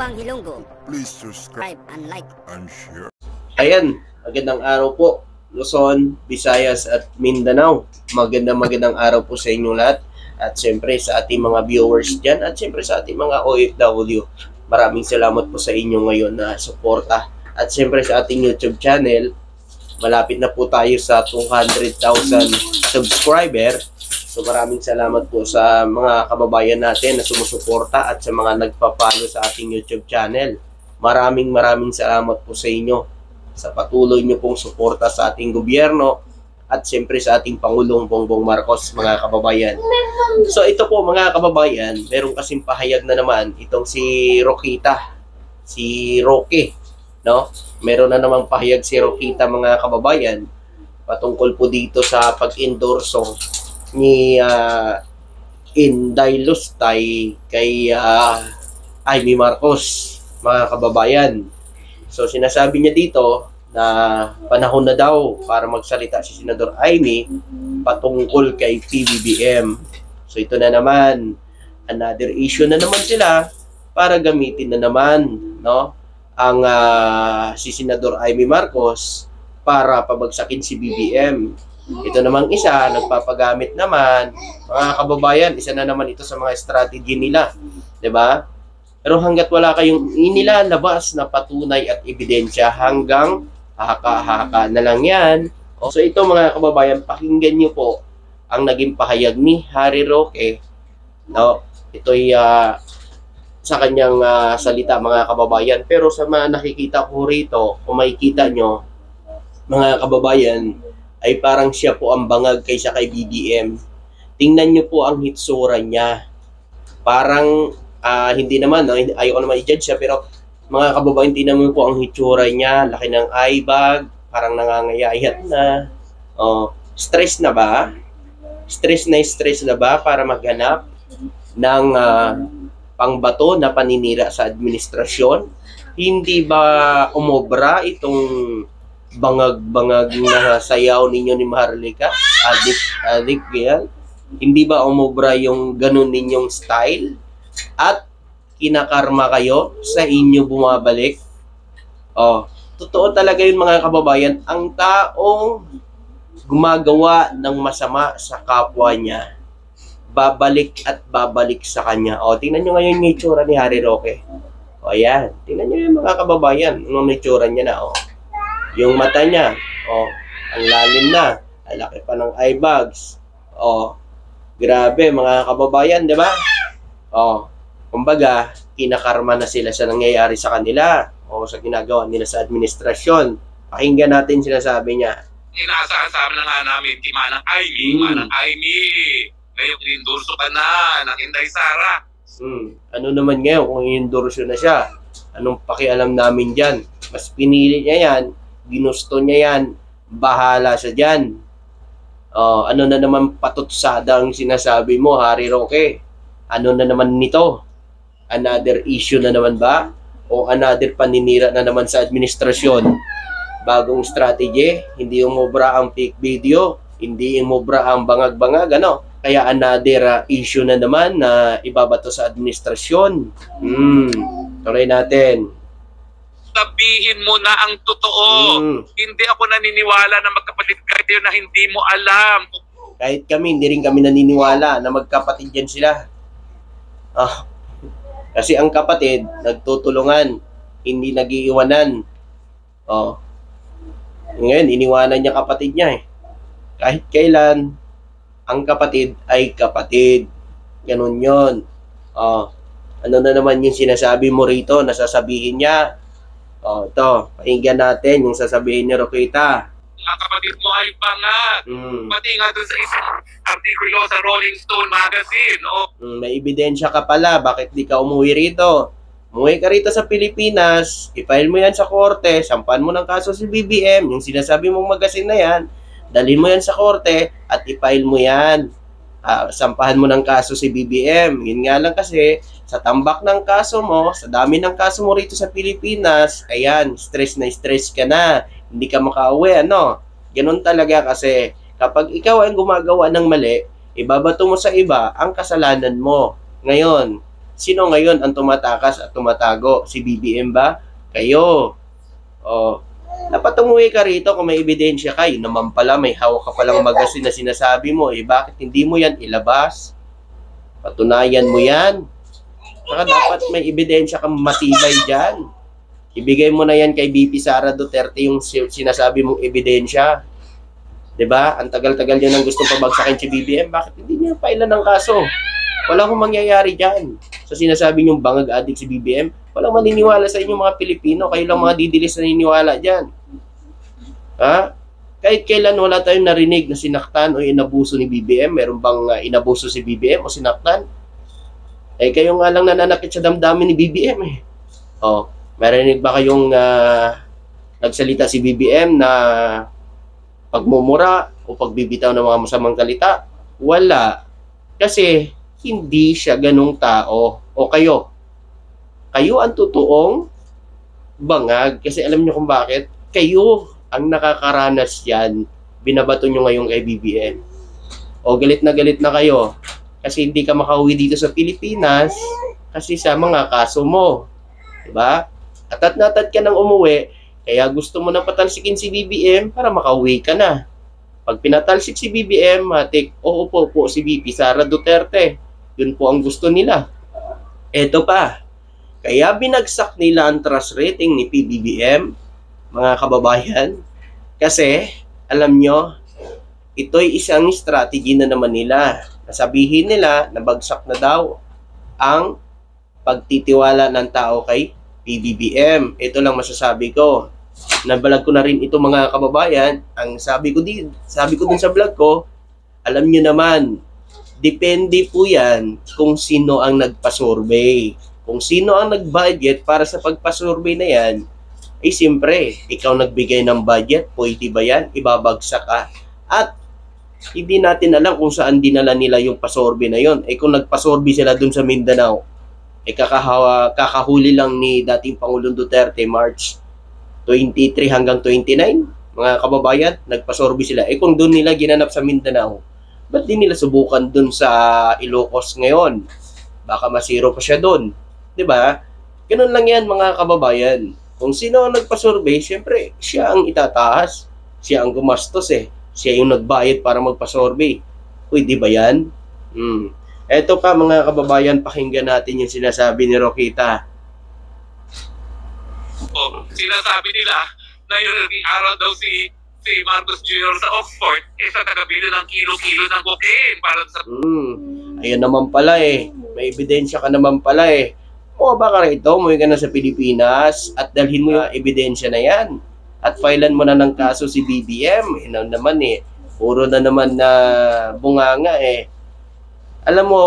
Tabang Ilonggo. Please subscribe And like. and share. Ayan, magandang araw po, Luzon, Visayas at Mindanao. Magandang araw po sa inyo lahat. At siyempre sa ating mga viewers dyan at siyempre sa ating mga OFW. Maraming salamat po sa inyo ngayon na suporta. At siyempre sa ating YouTube channel, malapit na po tayo sa 200,000 subscriber. So maraming salamat po sa mga kababayan natin na sumusuporta at sa mga nagpa-follow sa ating YouTube channel. Maraming salamat po sa inyo sa patuloy nyo pong suporta sa ating gobyerno at siyempre sa ating Pangulong Bongbong Marcos, mga kababayan. So ito po mga kababayan, meron kasing pahayag na naman itong si Rokita, si Roque, no? Meron na namang pahayag si Rokita mga kababayan patungkol po dito sa pag-endorso ni Inday Lustay kay Amy Marcos, mga kababayan. So sinasabi niya dito na panahon na daw para magsalita si Senador Amy patungkol kay PBBM. So ito na naman, another issue na naman sila para gamitin na naman, no, ang si Senador Amy Marcos para pabagsakin si BBM. Ito namang isa, nagpapagamit naman, mga kababayan, isa na naman ito sa mga strategy nila, 'di ba? Pero hangga't wala kayong inilalabas na patunay at ebidensya, hanggang haka-haka na lang 'yan. So ito mga kababayan, pakinggan niyo po ang naging pahayag ni Harry Roque, no? Ito'y sa kanyang salita mga kababayan. Pero sa mga nakikita ko rito, kung makikita nyo, mga kababayan, ay parang siya po ang bangag kaysa kay BBM. Tingnan nyo po ang hitsura niya. Parang, hindi naman, no? Ayaw ko naman i-judge siya, pero mga kababayan, tingnan mo po ang hitsura niya. Laki ng eye bag, parang nangangayayat na. Stress na ba? Stress na ba para maghanap ng pangbato na paninira sa administrasyon? Hindi ba umobra itong bangag-bangag na sayaw ninyo ni Maharlika? Adik yan? Hindi ba umobra yung ganun ninyong style? At kinakarma kayo sa inyo bumabalik? Totoo talaga yun mga kababayan. Ang taong gumagawa ng masama sa kapwa niya, babalik at babalik sa kanya. Tingnan nyo ngayon yung itsura ni Harry Roque. Ayan. Tingnan nyo yung mga kababayan. Anong itsura niya na, yung mata niya, ang lalim na. Ang laki pa ng eye bags. Grabe mga kababayan, di ba? Kumbaga, kinakarma na sila sa nangyayari sa kanila o sa ginagawa nila sa administrasyon. Pakinggan natin sinasabi niya. Inaasahan sa amin na nga namin, kay Manang Amy, ngayon inendorso ka na ng Inday Sara. Ano naman ngayon kung inendorso na siya? Anong pakialam namin dyan? Mas pinili niya yan, ginusto niya yan, bahala siya dyan. Ano na naman patutsada ang sinasabi mo, Harry Roque? Ano na naman nito? Another issue na naman ba? O another paninira na naman sa administrasyon? Bagong strategy, hindi umobra ang fake video, hindi umobra ang bangag-bangag, ano? Kaya another issue na naman na ibabato sa administrasyon. Tuloy natin. Sabihin mo na ang totoo. Hindi ako naniniwala na magkapatid kayo na hindi mo alam. Kahit kami, hindi rin kami naniniwala na magkapatid yan sila. Kasi ang kapatid, nagtutulungan, hindi nag-iiwanan. Ngayon, iniwanan niya kapatid niya . Kahit kailan, ang kapatid ay kapatid. Ganun yun. Ano na naman yung sinasabi mo rito, nasasabihin niya? Ito, pakinggan natin yung sasabihin ni Rokita. Ang kapatid mo ay bangag. Pati nga doon sa isang artikulo sa Rolling Stone magazine. May ebidensya ka pala, bakit di ka umuwi rito? Umuwi ka rito sa Pilipinas, i-file mo yan sa korte, sampan mo ng kaso si BBM, yung sinasabi mong magazine na yan, dalhin mo yan sa korte at i-file mo yan. Sampahan mo ng kaso si BBM. Yun nga lang kasi, sa tambak ng kaso mo, sa dami ng kaso mo rito sa Pilipinas, ayan, stress na stress ka na. Hindi ka makauwi, ano? Ganun talaga kasi, kapag ikaw ay gumagawa ng mali, ibabato mo sa iba ang kasalanan mo. Ngayon, Sino ngayon ang tumatakas at tumatago? Si BBM ba? Kayo. O, dapat umuwi ka rito kung may ebidensya ka. Yun naman pala, may hawak ka palang magasin na sinasabi mo. Bakit hindi mo yan ilabas? Patunayan mo yan. Saka dapat may ebidensya kang matibay dyan. Ibigay mo na yan kay BP Sara Duterte yung sinasabi mong ebidensya. 'Di ba? Ang tagal-tagal niya nang gustong pabagsakin si BBM. Bakit hindi niya pailan ng kaso? Wala akong mangyayari dyan. Sa sinasabi niyong bangag adik si BBM, walang maniniwala sa inyong mga Pilipino. Kayo lang mga didilis na naniniwala dyan. Ha? Kahit kailan wala tayong narinig na sinaktan o inabuso ni BBM. Meron bang inabuso si BBM o sinaktan? Kayo nga lang nananakit sa damdamin ni BBM eh. Marinig ba kayong nagsalita si BBM na pagmumura o pagbibitaw ng mga masamang salita? Wala. Kasi hindi siya ganung tao. O kayo ang totoong bangag. Kasi alam niyo kung bakit? Kayo ang nakakaranas yan. Binabato nyo ngayon kay BBM. O galit na kayo. Kasi hindi ka makauwi dito sa Pilipinas kasi sa mga kaso mo. Diba? Atat ka nang umuwi, kaya gusto mo nang patalsikin si BBM para makauwi ka na. Pag pinatalsik si BBM, matik, uupo po si BP Sara Duterte. Yun po ang gusto nila. Eto pa, kaya binagsak nila ang trust rating ni PBBM, mga kababayan. Kasi, alam nyo, ito'y isang strategy na naman nila. Nasabihin nila na bagsak na daw ang pagtitiwala ng tao kay PBBM. Ito lang masasabi ko. Nabalag ko na rin ito mga kababayan. Ang sabi ko din sa vlog ko, alam nyo naman, depende po yan kung sino ang nagpa-survey. Kung sino ang nag-budget para sa pagpa-survey na yan, siyempre, ikaw nagbigay ng budget, pwede ba yan? Ibabagsak ka. At hindi natin alam kung saan dinala nila yung pa-survey na yon. Kung nagpa-survey sila dun sa Mindanao, kakahuli lang ni dating Pangulong Duterte March 23 hanggang 29, mga kababayan, nagpa-survey sila. Kung doon nila ginanap sa Mindanao, ba't di nila subukan doon sa Ilocos ngayon? Baka masiro pa siya doon. 'Di ba? Ganun lang yan mga kababayan. Kung sino ang nagpa-survey, syempre, siya ang itataas. Siya ang gumastos Siya yung nagbayad para magpa-survey. Pwede ba yan? Eto pa mga kababayan, pakinggan natin yung sinasabi ni Rokita. Sinasabi nila na yung araw daw si Marcos Jr. sa Oxford sa tagabili ng kilo-kilo ng cocaine para sa... Ayun naman pala may ebidensya ka naman pala O baka rito, umuwi ka na sa Pilipinas at dalhin mo yung ebidensya na yan. At filean mo na ng kaso si BBM. Naman puro na naman na bunganga Alam mo,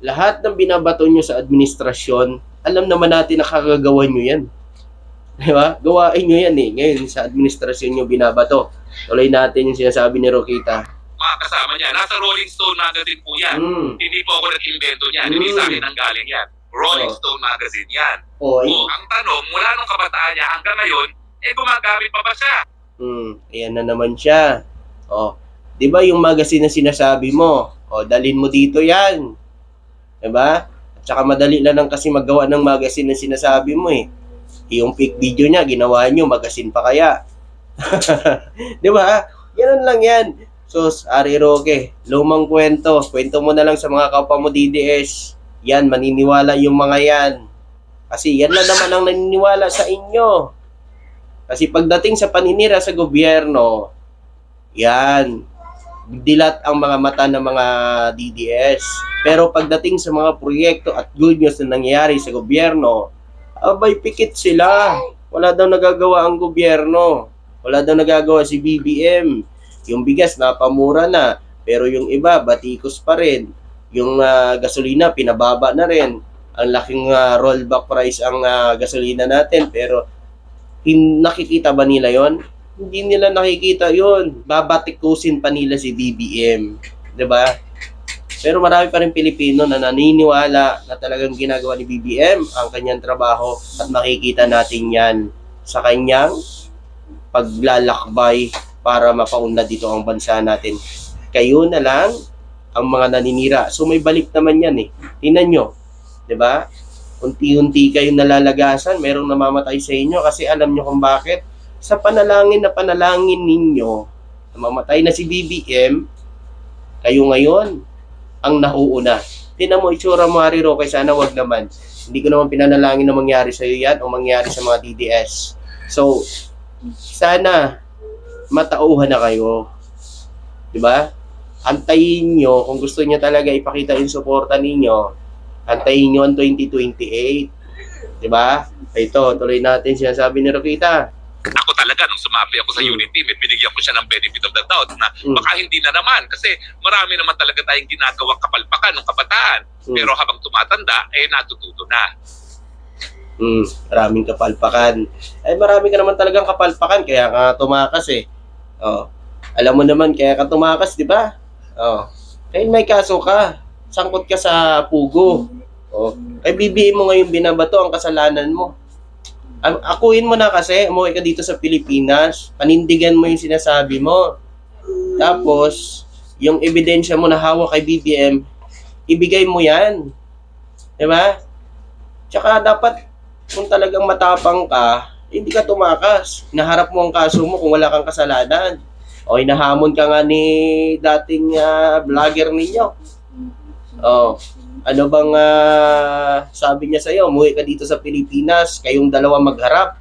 lahat ng binabato nyo sa administrasyon, alam naman natin na kakagawa nyo yan. Diba? Gawain nyo yan Ngayon, sa administrasyon nyo binabato. Tuloy natin yung sinasabi ni Rokita. Mga kasama niya, nasa Rolling Stone magazine po yan. Hindi po ako nag-invento niyan. Hindi sa akin ang galing yan. Rolling Stone magazine yan. Ang tanong, mula nung kabataan niya hanggang ngayon, gumagamit pa ba siya? Ayan na naman siya. Di ba yung magazine na sinasabi mo? Dalhin mo dito yan. Diba? At saka madali lang kasi magawa ng magazine na sinasabi mo Yung fake video niya, ginawa nyo, magazine pa kaya. Diba? Ganun lang yan. Sus, Ari Roque, lumang kwento. Kwento mo na lang sa mga kapwa mo DDS. Yan, maniniwala yung mga yan. Kasi yan lang naman ang naniniwala sa inyo. Kasi pagdating sa paninira sa gobyerno, yan, dilat ang mga mata ng mga DDS. Pero pagdating sa mga proyekto at good news na nangyayari sa gobyerno, abay pikit sila. Wala daw nagagawa ang gobyerno. Wala daw nagagawa si BBM. Yung bigas napamura na, pero yung iba batikos pa rin. Yung gasolina pinababa na rin. Ang laking rollback price ang gasolina natin, pero nakikita ba nila yon? Hindi nila nakikita yon. Babatikusin pa nila si BBM. 'Di ba? Pero marami pa rin Pilipino na naniniwala na talagang ginagawa ni BBM ang kanyang trabaho at makikita natin yan sa kanyang paglalakbay para mapaunlad dito ang bansa natin. Kayo na lang ang mga naninira. So may balik naman yan Tingnan nyo. 'Di ba? Unti-unti kayong nalalagasan, merong namamatay sa inyo kasi alam nyo kung bakit. Sa panalangin na panalangin ninyo, namamatay na si BBM, kayo ngayon ang nauuna. Tingnan mo itsura mo, Harry Roque, sana wag naman. Hindi ko naman pinanalangin na mangyari sa iyo yan o mangyari sa mga DDS. So, sana matauhan na kayo. 'Di ba? Antayin nyo, kung gusto niyo talaga ipakita yung suporta ninyo, antayin nyo ang 2028. 'Di ba? Ito, tuloy natin sinasabi ni Roquita. Ako talaga, nung sumapi ako sa unit team, binigyan ko siya ng benefit of the doubt na baka hindi na naman. Kasi marami naman talaga tayong ginagawang kapalpakan ng kabataan. Pero habang tumatanda, natututo na. Maraming kapalpakan. Marami ka naman talagang kapalpakan, kaya ka tumakas eh. Oh. Alam mo naman, kaya ka tumakas, di ba? Oh. Kaya may kaso ka. Sangkot ka sa pugo. Oh. Ay BBM mo ngayon binabato ang kasalanan mo. Akuin mo na kasi, umuwi ka dito sa Pilipinas, panindigan mo yung sinasabi mo. Tapos, yung ebidensya mo na hawak kay BBM, ibigay mo yan. Diba? Tsaka dapat, kung talagang matapang ka, hindi ka tumakas. Naharap mo ang kaso mo kung wala kang kasalanan. O hinahamon ka nga ni dating vlogger ninyo. Oh, ano bang sabi niya sa'yo? Umuwi ka dito sa Pilipinas, kayong dalawa magharap.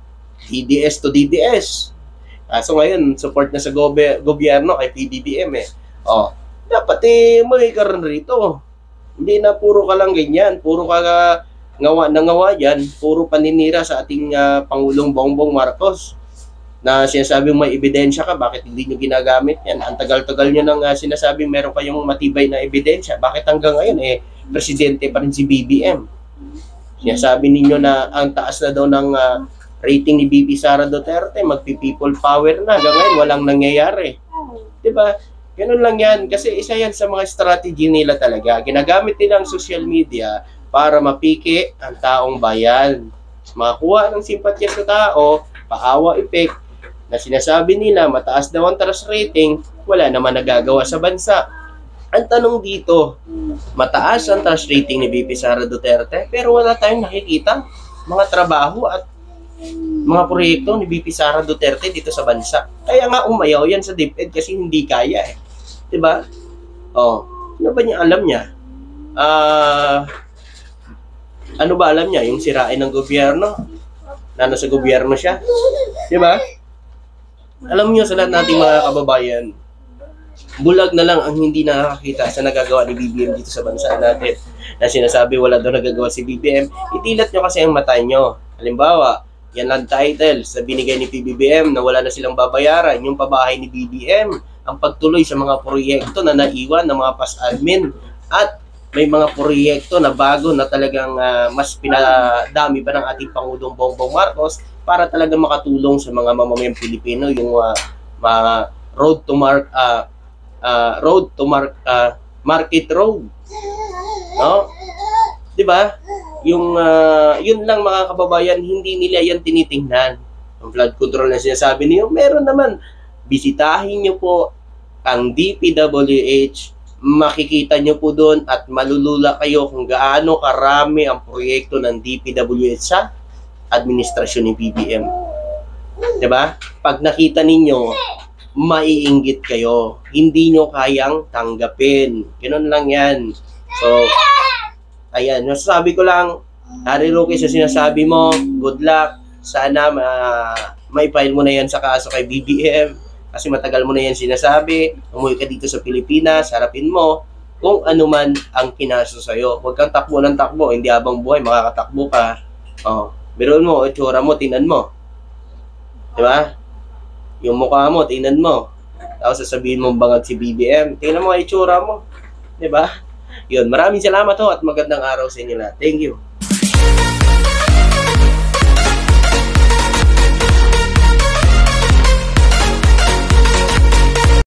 DDS to DDS. Kaso ngayon, support na sa gobyerno kay PBBM eh. Oh, dapat umuwi ka rin rito. Hindi na puro ka lang ganyan, puro ka ngawa yan, puro paninira sa ating Pangulong Bongbong Marcos. Na sinasabing may ebidensya ka, bakit hindi nyo ginagamit yan? Ang tagal-tagal nyo nang sinasabing meron kayong matibay na ebidensya. Bakit hanggang ngayon presidente pa rin si BBM? Sinasabi ninyo na ang taas na daw ng rating ni BP Sara Duterte, magpi-people power na. Hanggang ngayon, walang nangyayari. Diba? Ganun lang yan. Kasi isa yan sa mga strategy nila talaga. Ginagamit nila ang social media para mapiki ang taong bayan. Makakuha ng simpatya sa tao, paawa effect, na sinasabi nila mataas daw ang trust rating, wala naman nagagawa sa bansa. Ang tanong dito, mataas ang trust rating ni BP Sara Duterte, pero wala tayong nakikita mga trabaho at mga proyekto ni BP Sara Duterte dito sa bansa. Kaya nga umayaw yan sa DepEd kasi hindi kaya eh. Diba? Oh, ano ba niya alam niya? Ano ba alam niya? Yung sirain ng gobyerno? Na nasa gobyerno siya? Diba? Alam niyo sa lahat nating mga kababayan, bulag na lang ang hindi nakakita sa nagagawa ni BBM dito sa bansa natin. Na sinasabi wala daw nagagawa si BBM, itilat nyo kasi ang mata nyo. Halimbawa, yan lang title sa binigay ni PBBM na wala na silang babayaran, yung pabahay ni BBM, ang pagtuloy sa mga proyekto na naiwan ng mga PAS-admin, at may mga proyekto na bago na talagang mas pinadami pa ng ating Pangulong Bongbong Marcos para talagang makatulong sa mga mamamayang Pilipino, yung Market Road. No? 'Di ba? Yung yun lang mga kababayan, hindi nila yan tinitingnan. Ang flood control na sinasabi niyo, meron naman. Bisitahin niyo po ang DPWH, makikita nyo po doon at malulula kayo kung gaano karami ang proyekto ng DPWH sa administrasyon ni BBM. Diba? Pag nakita ninyo, maiinggit kayo. Hindi nyo kayang tanggapin. Ganun lang yan. So, ayan. Nasasabi ko lang, Harry Roque, sa sinasabi mo, good luck. Sana maipile mo na yan sa kaso kay BBM. Kasi matagal mo na yan sinasabi, umuwi ka dito sa Pilipinas, harapin mo kung ano man ang kinaso sa'yo. Huwag kang takbo ng takbo, hindi habang buhay, makakatakbo ka. Oh, biruin mo, itsura mo, tingnan mo. Diba? Yung mukha mo, tingnan mo. Tapos sasabihin mo bangag si BBM, tingnan mo itsura mo. Diba? Yun, maraming salamat ho at magandang araw sa inyo lahat. Thank you.